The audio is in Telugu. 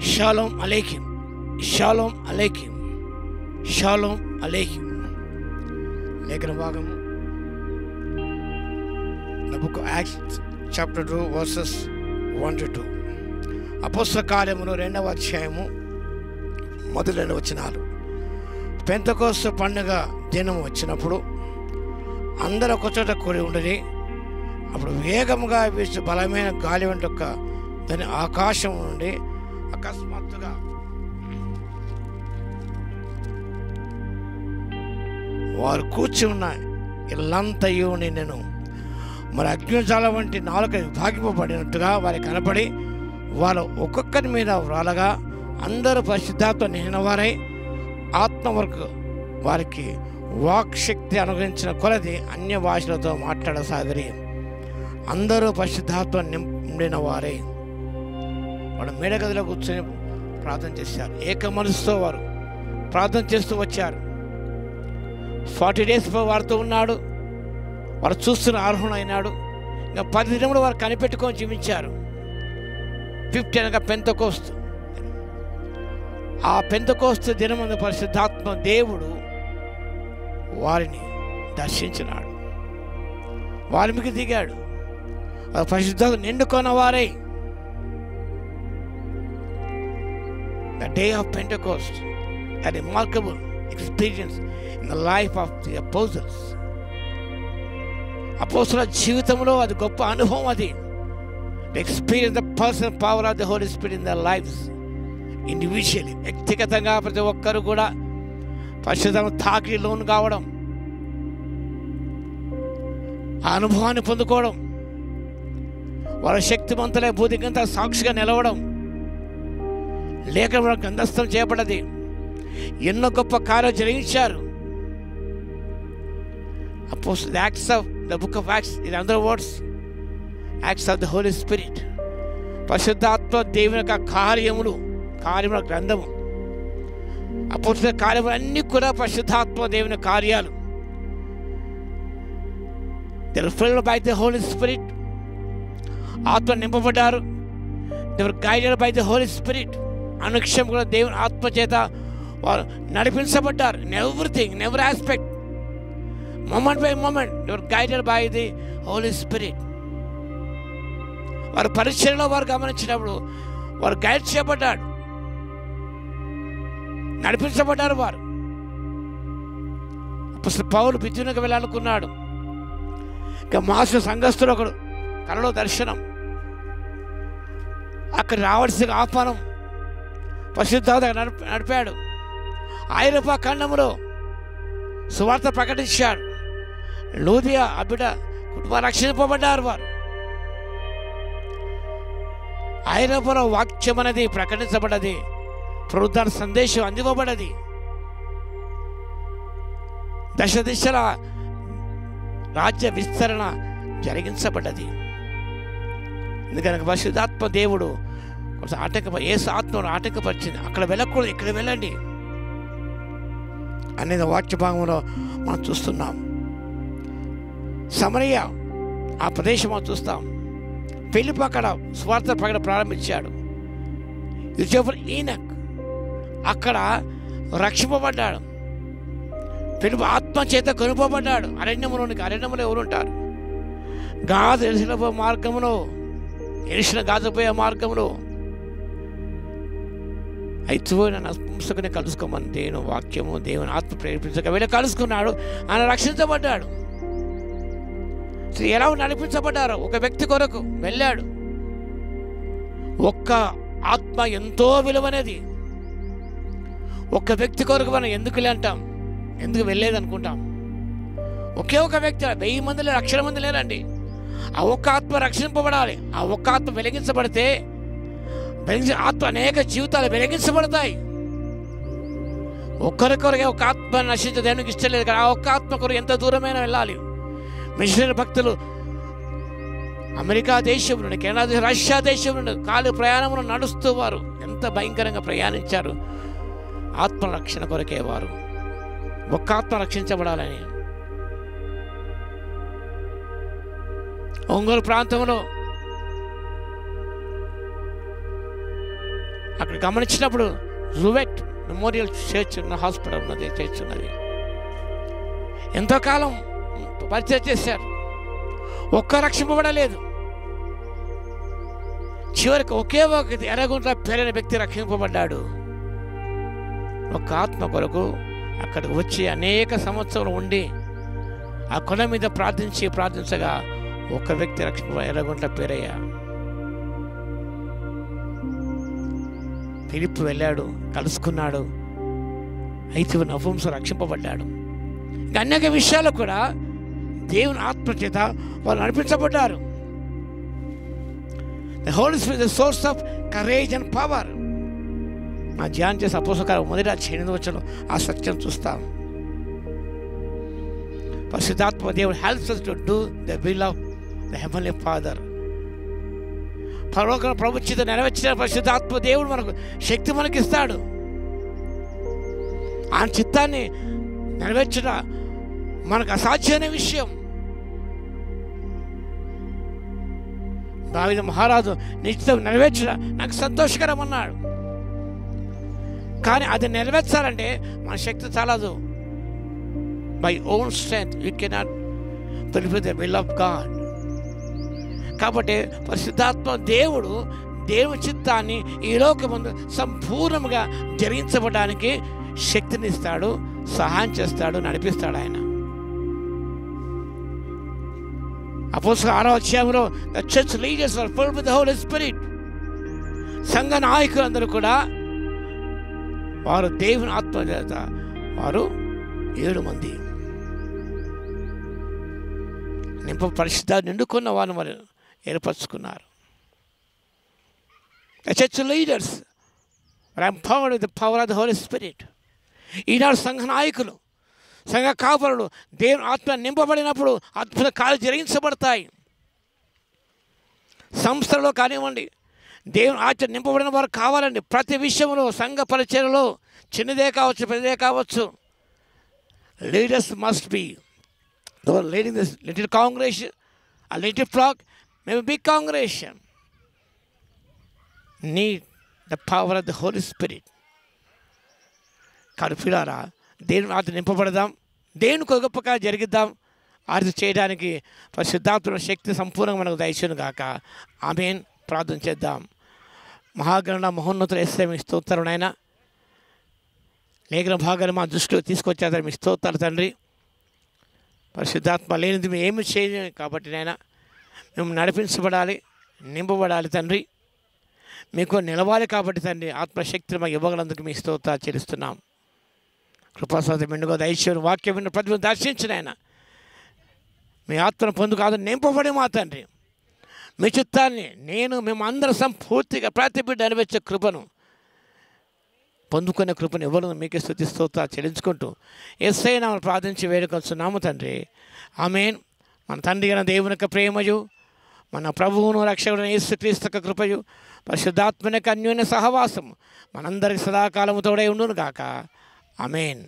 షాలోమ్ అలైకిం, షాలోమ్ అలైకిం, షాలోమ్ అలైకిం. లేఖన భాగము The book of Acts chapter 2 verses 1 to 2. అపోస్తల కార్యములు 2వ అధ్యాయము మొదటి 2 వచనాలు. పెంతెకోస్తు పండుగ దినం వచ్చినప్పుడు అందరూ ఒకచోట కూడి ఉండని, అప్పుడు వేగముగా వీచు బలమైన గాలి వంటి దాని ఆకాశం నుండి అకస్మాత్తుగా వారు కూర్చి ఉన్న ఇల్లంతయు నిండెను. మరి అగ్నిజాల వంటి నాలుక విభాగింపబడినట్టుగా వారికి కనపడి, వారు ఒక్కొక్కరి మీద వ్రాలగా అందరూ పరిశుద్ధాత్మ నిండిన వారై ఆత్మ వరకు వారికి వాక్శక్తి అనుగ్రహించిన కొలది అన్య భాషలతో మాట్లాడసాగిరి. అందరూ పరిశుద్ధాత్మ నిండిన వారే. వాడు మేడగదిలో కూర్చొని ప్రార్థన చేశారు. ఏక మనసుతో వారు ప్రార్థన చేస్తూ వచ్చారు. 40 days వారితో ఉన్నాడు. వారు చూస్తున్న అర్హుణ అయినాడు. ఇంకా 10 దినములు వారు కనిపెట్టుకొని జీవించారు. 50 అనగా పెంతెకోస్తు. ఆ పెంతెకోస్తు దినమందు పరిశుద్ధాత్మ దేవుడు వారిని దర్శించినాడు. వారి మీకు దిగాడు. పరిశుద్ధాత్మ నిండుకొన్న వారే. The day of Pentecost, a remarkable experience in the life of the apostles. అపోస్తలుల జీవితంలో అది గొప్ప అనుభవం. అది to experience the personal power of the Holy Spirit in their lives individually. వ్యక్తిగతంగా ప్రతి ఒక్కరు కూడా పరిశుద్ధాత్మ తాకిడి లోను కావడం, ఆ అనుభవాన్ని పొందుకోవడం, వారి శక్తివంతులై భూదిగంతా సాక్షిగా నిలవడం, లేఖన గ్రంథస్థం చేయబడ్డది. ఎన్నో గొప్ప కార్యాలు జరిగించారు. The Acts of the book of Acts, in other words, Acts of the Holy Spirit. పరిశుద్ధాత్మ దేవుని యొక్క కార్యముల గ్రంథము. అపోస్తలుల కార్యములు అన్నీ కూడా పరిశుద్ధాత్మ దేవుని కార్యాలు. They were filled by the Holy Spirit. ఆత్మ నింపబడ్డారు. They were guided by the Holy Spirit. అనుక్షం కూడా దేవుని ఆత్మ చేత వారు నడిపించబడ్డారు. In everything, in every aspect, moment by moment they were guided by the Holy Spirit. వారు పరిచర్యలో వారు గమనించినప్పుడు వారు గైడ్ చేయబడ్డాడు, నడిపించబడ్డారు. వారు అప్పుడు పౌలు బిద్యునికి వెళ్ళాలనుకున్నాడు. ఇంకా మాస్టర్ సంఘస్థుడు ఒకడు కలలో దర్శనం, అక్కడ రావాల్సిన ఆహ్వానం పరిశుద్ధాత్మ నడిపాడు. ఐరోపా ఖండములో సువార్త ప్రకటించాడు. లూదియా అబిడ కుటుంబ రక్షింపబడ్డారు. వారు ఐరోపాలో వాక్యం అనేది ప్రకటించబడ్డది. పునరుద్ధరణ సందేశం అందివ్వబడ్డది. దశ దిశల రాజ్య విస్తరణ జరిగించబడ్డది. ఎందుకనగా పరిశుద్ధాత్మ దేవుడు ఏసు ఆత్మను ఆటంకపరిచింది. అక్కడ వెళ్ళకూడదు, ఇక్కడ వెళ్ళండి అనేది వాక్య భాగంలో మనం చూస్తున్నాం. సమరయ ఆ ప్రదేశం మనం చూస్తాం. ఫిలిప్పు అక్కడ స్వార్థ ప్రకటన ప్రారంభించాడు. ఈనక్ అక్కడ రక్షింపబడ్డాడు. ఫిలిప్పు ఆత్మ చేత కొనుపబడ్డాడు. అరణ్యములో ఎవరుంటారు? గాజు ఎలిసిన మార్గములో, ఎలిసిన గాజుపోయే మార్గంలో అయితే నన్ను పుస్తకనే కలుసుకోమని దేవుని వాక్యము దేవుని ఆత్మ ప్రేరేపించక వెళ్ళి కలుసుకున్నాడు. ఆయన రక్షించబడ్డాడు. ఎలా నడిపించబడ్డారు? ఒక వ్యక్తి కొరకు వెళ్ళాడు. ఒక్క ఆత్మ ఎంతో విలువనేది. ఒక్క వ్యక్తి కొరకు మనం ఎందుకు అంటాం, ఎందుకు వెళ్ళేదనుకుంటాం. ఒకే ఒక వ్యక్తి, 1000 మంది లేరు, 1,00,000 మంది లేరండి. ఆ ఒక్క ఆత్మ రక్షింపబడాలి. ఆ ఒక్క ఆత్మ వెలిగించబడితే ఆత్మ అనేక జీవితాలు వెలిగించబడతాయి. ఒక్కరికొరకే ఒక ఆత్మ నశించే దేవునికి ఇష్టం లేదు. ఆ ఒక్క ఆత్మ కొరకు ఎంత దూరమైనా వెళ్ళాలి. మిషనరీ భక్తులు అమెరికా దేశం నుండి, కెనడా, రష్యా దేశం నుండి కాలు ప్రయాణంలో నడుస్తూ వారు ఎంత భయంకరంగా ప్రయాణించారు. ఆత్మ రక్షణ కొరకే వారు. ఒక్క ఆత్మ రక్షించబడాలని. ఒంగోలు ప్రాంతంలో అక్కడ గమనించినప్పుడు జువెట్ మెమోరియల్ చర్చ్ ఉన్న హాస్పిటల్ ఉన్నది, చర్చ్ ఉన్నది. ఎంతో కాలం పరిచయం చేశారు, ఒక్క రక్షింపబడలేదు. చివరికి ఒకే ఒక ఎర్రగుంట పేరైన వ్యక్తి రక్షింపబడ్డాడు. ఒక ఆత్మ కొరకు అక్కడికి వచ్చి అనేక సంవత్సరాలు ఉండి ఆ కొండ మీద ప్రార్థించగా ఒక వ్యక్తి రక్షింప ఎర్రగుంట పేరయ్య. ఫిలిప్పు వెళ్ళాడు, కలుసుకున్నాడు, అయితే నపుంసకుడు రక్షింపబడ్డాడు. ఇంకా అనేక విషయాలు కూడా దేవుని ఆత్మ చేత వాళ్ళు నడిపించబడ్డారు. The Holy Spirit is the source of courage and power. మా ధ్యానం చేసే అపోస్తల మొదటి 8వ వచనంలో ఆ సత్యం చూస్తాం. పరిశుద్ధాత్మ దేవుడు helps us to do the will of the Heavenly Father. పరలోక ప్రభు చిత్తం నెరవేర్చిన పరిశుద్ధాత్మ దేవుడు మనకు శక్తి మనకి ఇస్తాడు. ఆ చిత్తాన్ని నెరవేర్చడం మనకు అసాధ్యమైన విషయం. దావీదు మహారాజు నిశ్చితం నెరవేర్చడం నాకు సంతోషకరం అన్నాడు. కానీ అది నెరవేర్చాలంటే మన శక్తి చాలదు. By own strength you cannot fulfil the will of God. కాబట్టి పరిశుద్ధాత్మ దేవుడు దేవుని చిత్తాన్ని ఈ లోకమందు సంపూర్ణంగా జరిగించబడడానికి శక్తినిస్తాడు, సహాయం చేస్తాడు, నడిపిస్తాడు ఆయన. అపోస్తలుల 6వ అధ్యాయంలో the church leaders were filled with the Holy Spirit. సంఘ నాయకులందరూ కూడా వారు దేవుని ఆత్మ చేత వారు 7 మంది పరిశుద్ధాన్ని నిండుకున్న వారిని వారు ఏర్పరచుకున్నారు. The church leaders were empowered with the power of the Holy Spirit. ఈనాడు సంఘ నాయకులు, సంఘ కాపరులు దేవుని ఆత్మ నింపబడినప్పుడు అద్భుత కార్యాలు జరిగించబడతాయి. సంస్థలో కానివ్వండి, దేవుని ఆత్మ నింపబడిన వారు కావాలండి. ప్రతి విషయంలో సంఘ పరిచర్యలో చిన్నదే కావచ్చు, పెద్దదే కావచ్చు, leaders must be leading this little congregation, a little flock, maybe big congregation, need the power of the Holy Spirit. కడుపులారా దేవుని ఆత్మ నింపబడదాం, దేవుని గొప్పగా జరిగిద్దాం. ఆర్తి చేయడానికి పరిశుద్ధాత్మ శక్తి సంపూర్ణంగా మనకు దయచేయును గాక. ఆమేన్. ప్రార్థన చేద్దాం. మహాగణ మహోన్నతుల యేసయ్య మీ స్తోత్రం నాయన. లేఖన భాగాన్ని మా దృష్టిలో తీసుకొచ్చారు మీ స్తోత్రాలు తండ్రి. పరిశుద్ధాత్మ లేనిది మేము ఏమి చేయలేము కాబట్టి నాయన మేము నడిపించబడాలి, నింపబడాలి తండ్రి. మీకు నిలవాలి కాబట్టి తండ్రి ఆత్మశక్తిని మాకు ఇవ్వగలందుకు మీ స్తోత్రాలు చెల్లిస్తున్నాం. కృపాస్వాతి మెండుగా దయచేయను. వాక్యం విన్న ప్రతి దర్శించిన ఆయన మీ ఆత్మను పొందుకాదు నింపబడి మా తండ్రి మీ చిత్తాన్ని మేము అందరం సంపూర్తిగా ప్రతి బిడ్డ నెరవేర్చే కృపను పొందుకునే కృపను ఇవ్వడం మీకే స్తుతి స్తోత్రాలు చెల్లించుకుంటూ యేసయ్య నామమున ప్రార్థించి వేడుకొంచున్నాము తండ్రి. ఆమేన్. మన తండ్రి అయిన దేవుని యొక్క ప్రేమయు, మన ప్రభువును రక్షకుడైన యేసుక్రీస్తు యొక్క కృపయు, పరిశుద్ధాత్మ యొక్క అన్యోన్య సహవాసము మనందరికి సదాకాలము తోడై ఉండును గాక. ఆమేన్.